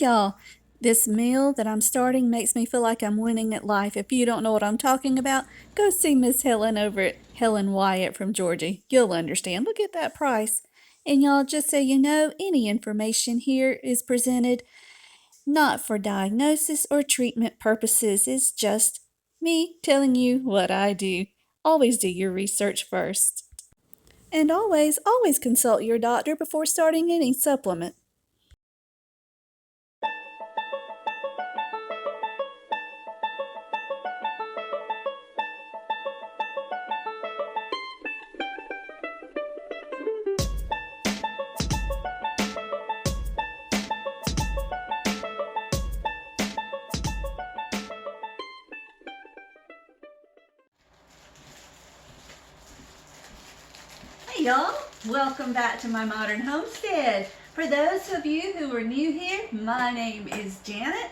y'all. This meal that I'm starting makes me feel like I'm winning at life. If you don't know what I'm talking about, go see Miss Helen over at Helen Wyatt from Georgia. You'll understand. Look at that price. And y'all, just so you know, any information here is presented not for diagnosis or treatment purposes. It's just me telling you what I do. Always do your research first. And always consult your doctor before starting any supplement. Hey y'all, welcome back to my modern homestead. For those of you who are new here, my name is Janet.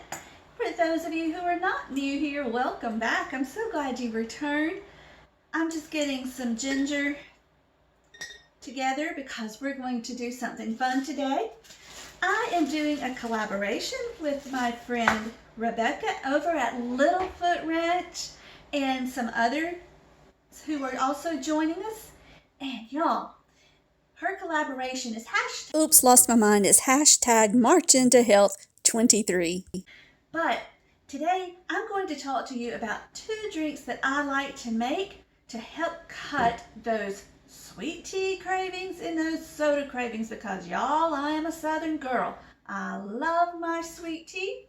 For those of you who are not new here, welcome back. I'm so glad you returned. I'm just getting some ginger together because we're going to do something fun today. I am doing a collaboration with my friend Rebecca over at Littlefoot Ranch and some others who are also joining us. And y'all, her collaboration is hashtag March into Health 23. But today I'm going to talk to you about 2 drinks that I like to make to help cut those sweet tea cravings and those soda cravings because y'all, I am a Southern girl. I love my sweet tea.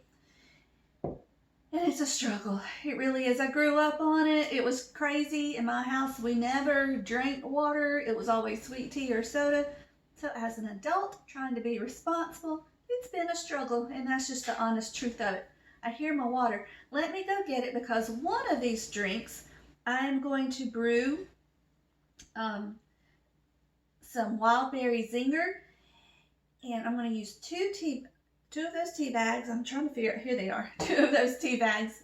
And it's a struggle. It really is. I grew up on it. It was crazy. In my house, we never drank water. It was always sweet tea or soda. So as an adult, trying to be responsible, it's been a struggle. And that's just the honest truth of it. I hear my water. Let me go get it because one of these drinks, I'm going to brew some wild berry zinger. And I'm going to use 2 of those tea bags. I'm trying to figure out, here they are, 2 of those tea bags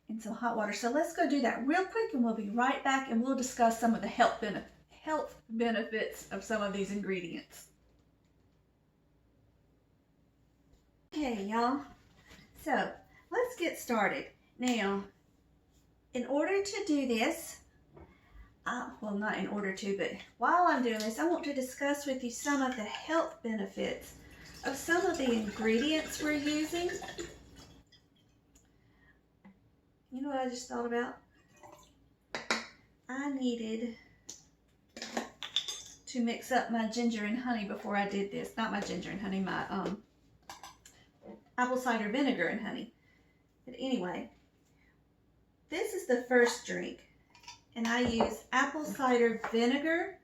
in some hot water. So let's go do that real quick and we'll be right back and we'll discuss some of the health benefits of some of these ingredients. Okay, y'all. So let's get started. Now, in order to do this, well, not in order to, but while I'm doing this, I want to discuss with you some of the health benefits of some of the ingredients we're using. You know what I just thought about? I needed to mix up my ginger and honey before I did this. Not my ginger and honey, my apple cider vinegar and honey. But anyway, this is the first drink. And I use apple cider vinegar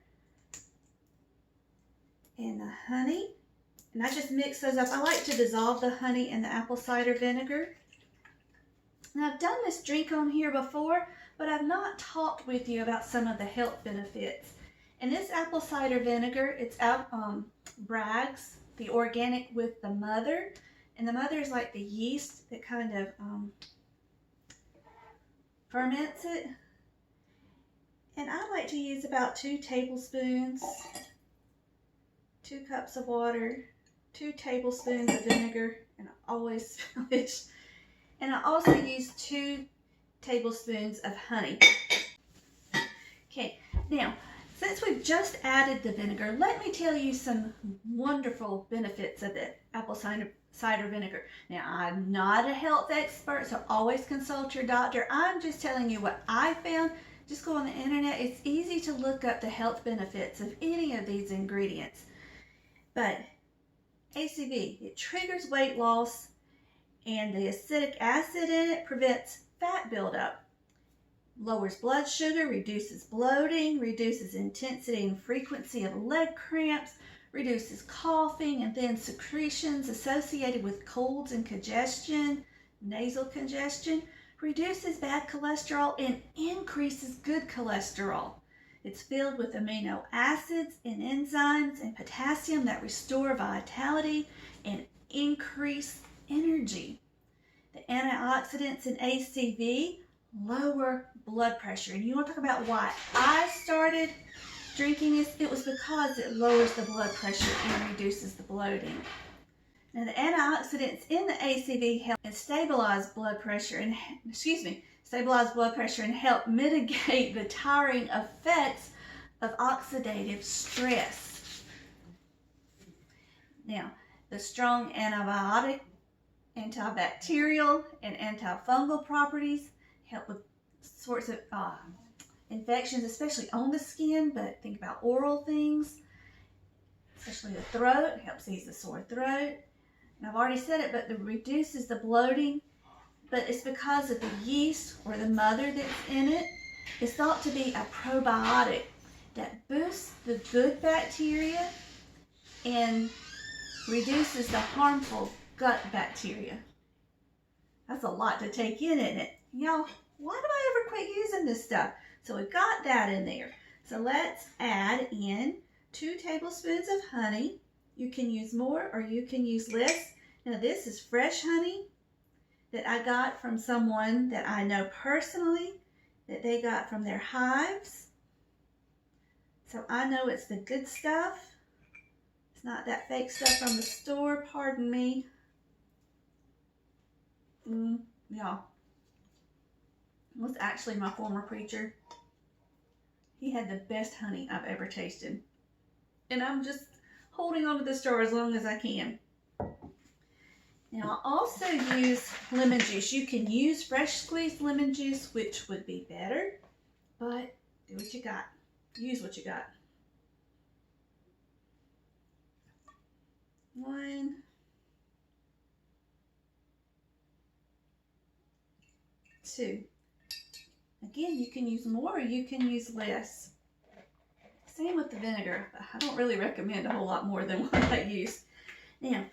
and the honey. And I just mix those up. I like to dissolve the honey in the apple cider vinegar. Now I've done this drink on here before, but I've not talked with you about some of the health benefits. And this apple cider vinegar, it's Bragg's, the organic with the mother. And the mother is like the yeast that kind of ferments it. And I like to use about 2 tablespoons, 2 cups of water, 2 tablespoons of vinegar, and I always spillage. And I also use 2 tablespoons of honey. Okay, now, since we've just added the vinegar, let me tell you some wonderful benefits of the apple cider vinegar. Now, I'm not a health expert, so always consult your doctor. I'm just telling you what I found. Just go on the internet. It's easy to look up the health benefits of any of these ingredients. But ACV, it triggers weight loss, and the acidic acid in it prevents fat buildup, lowers blood sugar, reduces bloating, reduces intensity and frequency of leg cramps, reduces coughing and then secretions associated with colds and congestion, nasal congestion, reduces bad cholesterol and increases good cholesterol. It's filled with amino acids and enzymes and potassium that restore vitality and increase energy. The antioxidants in ACV lower blood pressure. And you want to talk about why I started drinking this? It was because it lowers the blood pressure and reduces the bloating. Now the antioxidants in the ACV help and stabilize blood pressure and help mitigate the tiring effects of oxidative stress. Now, the strong antibiotic, antibacterial, and antifungal properties help with sorts of infections, especially on the skin, but think about oral things, especially the throat. It helps ease the sore throat. And I've already said it, but it reduces the bloating, but it's because of the yeast or the mother that's in it. It's thought to be a probiotic that boosts the good bacteria and reduces the harmful gut bacteria. That's a lot to take in, isn't it? Y'all, why do I ever quit using this stuff? So we've got that in there. So let's add in 2 tablespoons of honey. You can use more or you can use less. Now this is fresh honey that I got from someone that I know personally, that they got from their hives. So I know it's the good stuff. It's not that fake stuff from the store, pardon me. Y'all, it was actually my former preacher. He had the best honey I've ever tasted. And I'm just holding on to this jar as long as I can. Now I also use lemon juice. You can use fresh squeezed lemon juice, which would be better, but do what you got. Use what you got. 1, 2. Again, you can use more or you can use less. Same with the vinegar. I don't really recommend a whole lot more than what I use. Now,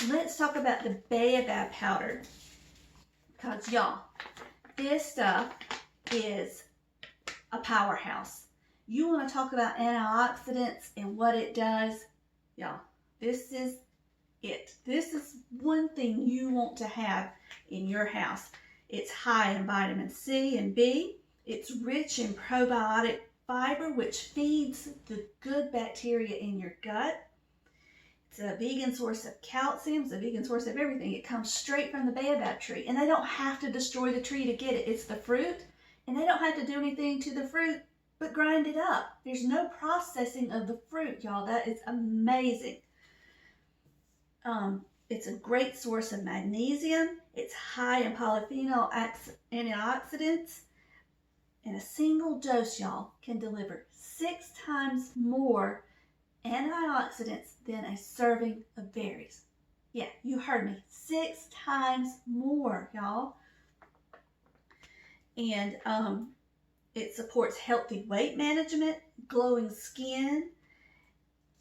let's talk about the baobab powder. Because y'all, this stuff is a powerhouse. You want to talk about antioxidants and what it does? Y'all, this is it. This is one thing you want to have in your house. It's high in vitamin C and B. It's rich in probiotic fiber, which feeds the good bacteria in your gut. It's a vegan source of calcium. It's a vegan source of everything. It comes straight from the baobab tree. And they don't have to destroy the tree to get it. It's the fruit. And they don't have to do anything to the fruit but grind it up. There's no processing of the fruit, y'all. That is amazing. It's a great source of magnesium. It's high in polyphenol antioxidants. And a single dose, y'all, can deliver 6 times more antioxidants than a serving of berries. Yeah, you heard me. 6 times more, y'all. And it supports healthy weight management, glowing skin.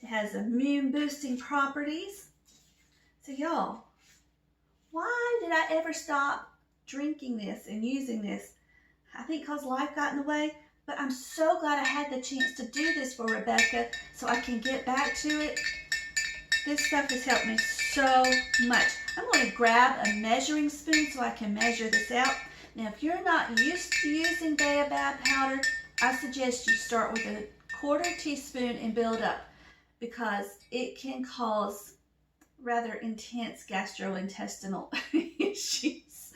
It has immune boosting properties. So y'all, why did I ever stop drinking this and using this? I think because life got in the way, but I'm so glad I had the chance to do this for Rebecca so I can get back to it. This stuff has helped me so much. I'm going to grab a measuring spoon so I can measure this out. Now, if you're not used to using baobab powder, I suggest you start with a 1/4 teaspoon and build up, because it can cause rather intense gastrointestinal issues,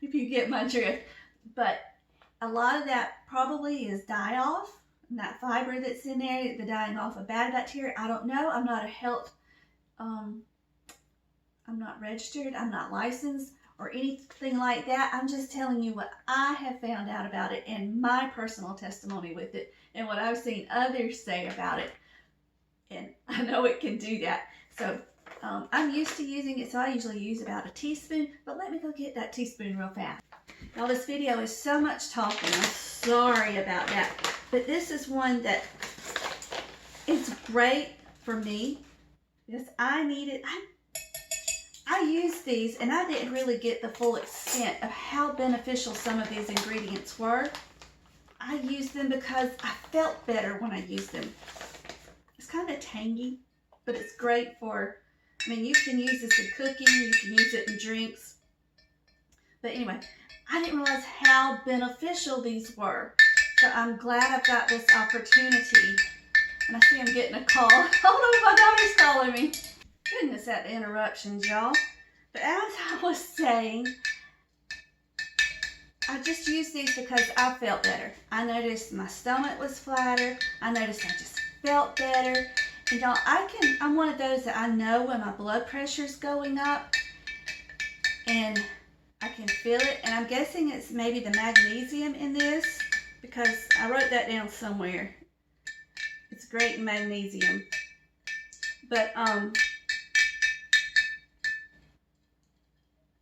if you get my drift. But a lot of that probably is die-off, and that fiber that's in there, the dying off of bad bacteria. I don't know. I'm not a health, I'm not registered, I'm not licensed or anything like that. I'm just telling you what I have found out about it and my personal testimony with it and what I've seen others say about it. And I know it can do that. So I'm used to using it, so I usually use about a teaspoon, but let me go get that teaspoon real fast. Now this video is so much talking, I'm sorry about that, but this is one that is great for me because I need it. I use these and I didn't really get the full extent of how beneficial some of these ingredients were. I used them because I felt better when I used them. It's kind of tangy, but it's great for, I mean, you can use this in cooking, you can use it in drinks. But anyway, I didn't realize how beneficial these were. So I'm glad I've got this opportunity. And I see I'm getting a call. I don't know if my daughter's calling me. Goodness, at the interruptions, y'all. But as I was saying, I just used these because I felt better. I noticed my stomach was flatter. I noticed I just felt better. And y'all, I'm one of those that I know when my blood pressure's going up and I can feel it. And I'm guessing it's maybe the magnesium in this because I wrote that down somewhere. It's great in magnesium. But,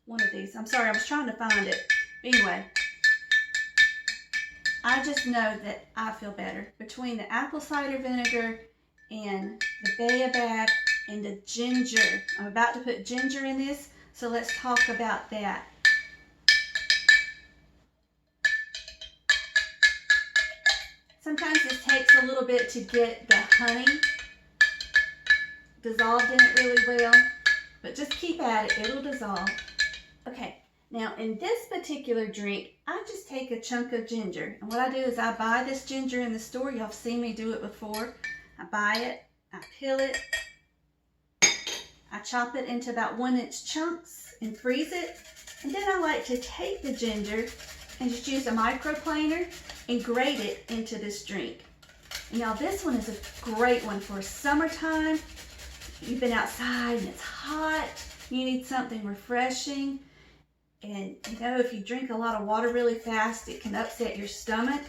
one of these. I'm sorry, I was trying to find it. Anyway, I just know that I feel better. Between the apple cider vinegar and the baobab and the ginger. I'm about to put ginger in this, so let's talk about that. Sometimes this takes a little bit to get the honey dissolved in it really well, but just keep at it, it'll dissolve. Okay, now in this particular drink, I just take a chunk of ginger. And what I do is I buy this ginger in the store. Y'all have seen me do it before. I buy it, I peel it, I chop it into about 1-inch chunks and freeze it. And then I like to take the ginger and just use a microplaner and grate it into this drink. And now this one is a great one for summertime. You've been outside and it's hot. You need something refreshing. And you know, if you drink a lot of water really fast, it can upset your stomach.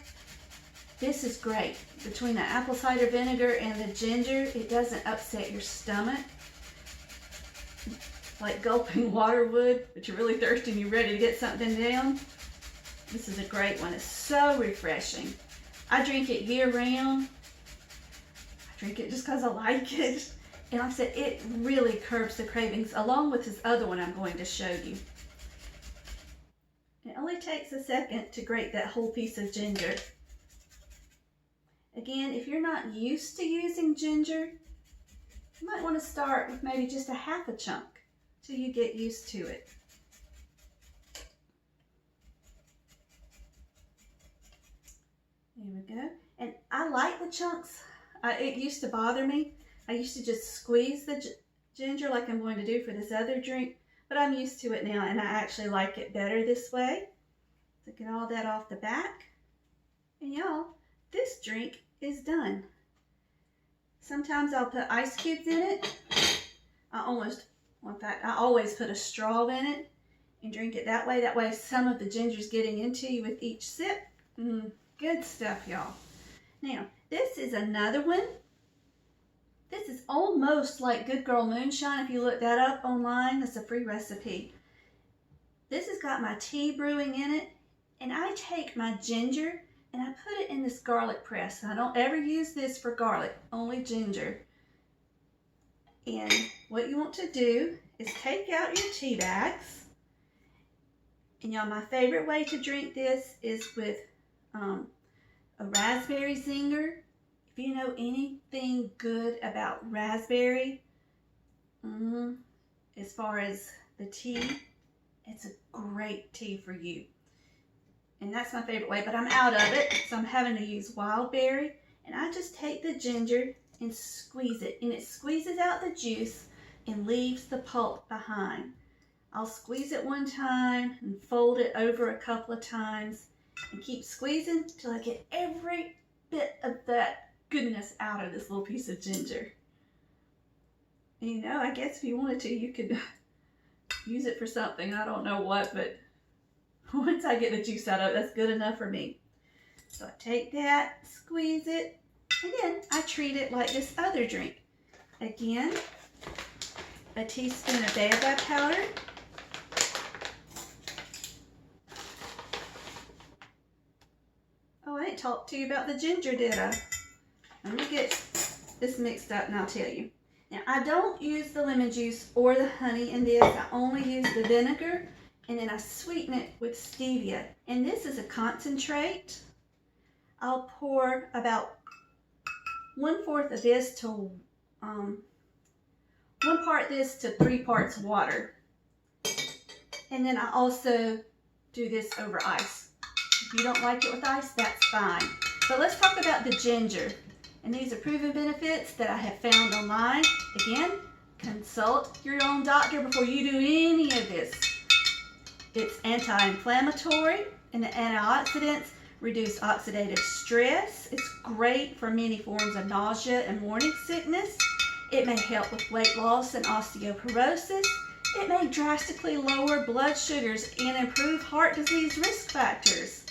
This is great. Between the apple cider vinegar and the ginger, it doesn't upset your stomach. Like gulping water would, but you're really thirsty and you're ready to get something down. This is a great one. It's so refreshing. I drink it year round. I drink it just because I like it. And like I said, it really curbs the cravings along with this other one I'm going to show you. It only takes a second to grate that whole piece of ginger. Again, if you're not used to using ginger, you might want to start with maybe just a half a chunk till you get used to it. There we go. And I like the chunks. It used to bother me. I used to just squeeze the ginger like I'm going to do for this other drink. But I'm used to it now, and I actually like it better this way. So get all that off the back. And y'all, this drink is done. Sometimes I'll put ice cubes in it. In fact, I always put a straw in it and drink it that way. That way some of the ginger's getting into you with each sip. Good stuff, y'all. Now, this is another one. This is almost like Good Girl Moonshine. If you look that up online, that's a free recipe. This has got my tea brewing in it, and I take my ginger and I put it in this garlic press. I don't ever use this for garlic, only ginger. And what you want to do is take out your tea bags. And y'all, my favorite way to drink this is with a raspberry zinger. If you know anything good about raspberry, as far as the tea, it's a great tea for you. And that's my favorite way, but I'm out of it, so I'm having to use wild berry. And I just take the ginger and squeeze it, and it squeezes out the juice and leaves the pulp behind. I'll squeeze it one time and fold it over a couple of times and keep squeezing till I get every bit of that goodness out of this little piece of ginger. And you know, I guess if you wanted to, you could use it for something. I don't know what, but once I get the juice out of it, that's good enough for me. So I take that, squeeze it, and then I treat it like this other drink. Again, a teaspoon of baobab powder. Oh, I didn't talk to you about the ginger, did I? Let me get this mixed up and I'll tell you. Now, I don't use the lemon juice or the honey in this. I only use the vinegar, and then I sweeten it with stevia. And this is a concentrate. I'll pour about 1/4 of this to 1 part this to 3 parts water. And then I also do this over ice. If you don't like it with ice, that's fine. But let's talk about the ginger. And these are proven benefits that I have found online. Again, Consult your own doctor before you do any of this. It's anti-inflammatory and the antioxidants reduce oxidative stress. It's great for many forms of nausea and morning sickness. It may help with weight loss and osteoporosis. It may drastically lower blood sugars and improve heart disease risk factors.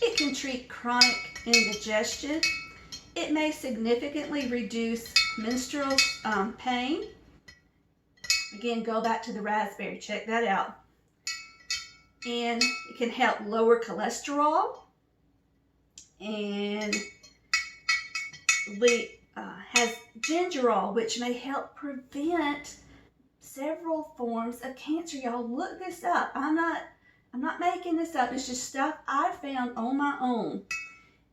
It can treat chronic indigestion. It may significantly reduce menstrual pain. Again, go back to the raspberry, check that out. And it can help lower cholesterol, and has gingerol, which may help prevent several forms of cancer. Y'all look this up. I'm not making this up. It's just stuff I found on my own.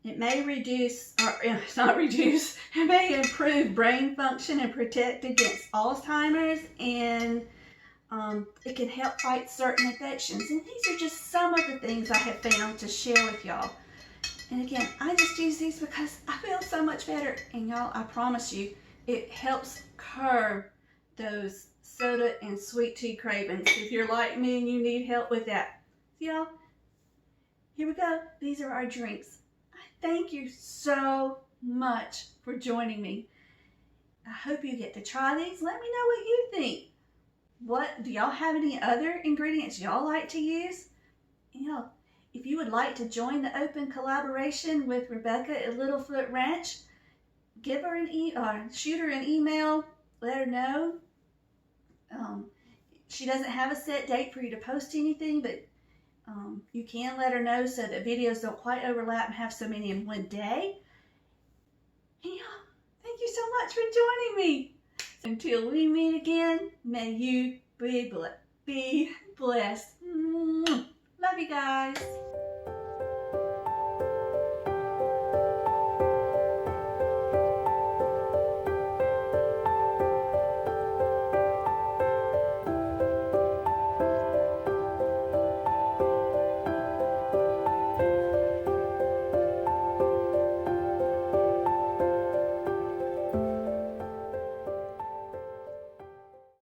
It may reduce, or it's not reduce, it may improve brain function and protect against Alzheimer's, and it can help fight certain infections. And these are just some of the things I have found to share with y'all. And again, I just use these because I feel so much better. And y'all, I promise you, it helps curb those soda and sweet tea cravings. If you're like me and you need help with that. Y'all, here we go. These are our drinks. Thank you so much for joining me. I hope you get to try these. Let me know what you think. What do y'all have any other ingredients y'all like to use? You know, if you would like to join the open collaboration with Rebecca at Littlefoot Ranch, give her shoot her an email. Let her know. She doesn't have a set date for you to post anything, but you can let her know so that videos don't quite overlap and have so many in one day. And thank you so much for joining me. Until we meet again, may you be blessed. Love you guys.